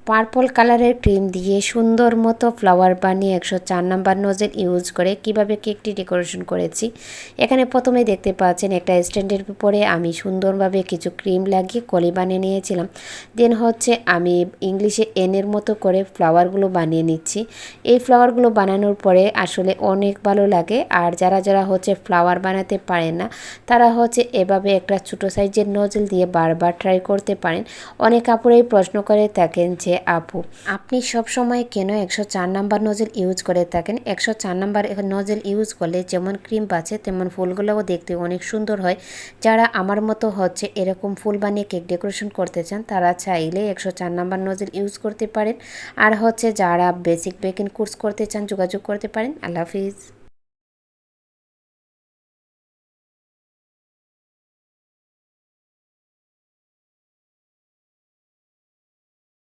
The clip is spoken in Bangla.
পার্পল কালারের ক্রিম দিয়ে সুন্দর মতো ফ্লাওয়ার বানিয়ে 104 নাম্বার নোজেল ইউজ করে কিভাবে কেকটি ডেকোরেশন করেছি। এখানে প্রথমে দেখতে পাচ্ছেন একটা স্ট্যান্ডের উপরে আমি সুন্দরভাবে কিছু ক্রিম লাগিয়ে কলি বানিয়ে নিয়েছিলাম। দেন হচ্ছে আমি ইংলিশে এনের মতো করে ফ্লাওয়ারগুলো বানিয়ে নিচ্ছি। এই ফ্লাওয়ারগুলো বানানোর পরে আসলে অনেক ভালো লাগে। আর যারা যারা হচ্ছে ফ্লাওয়ার বানাতে পারেন না তারা হচ্ছে এভাবে একটা ছোটো সাইজের নোজেল দিয়ে বারবার ট্রাই করতে পারেন। অনেক আপুরাই প্রশ্ন করে থাকেন যে আপু আপনি সব সময় কেন 104 নাম্বার নজেল ইউজ করে থাকেন? 104 নাম্বার নজেল ইউজ করলে যেমন ক্রিম পাচ্ছে তেমন ফুলগুলোও দেখতে অনেক সুন্দর হয়। যারা আমার মতো হচ্ছে এরকম ফুল বানিয়ে কেক ডেকোরেশন করতে চান তারা চাইলে 104 নাম্বার নজেল ইউজ করতে পারেন। আর হচ্ছে যারা বেসিক বেকিং কোর্স করতে চান যোগাযোগ করতে পারেন। আল্লাহ হাফিজ।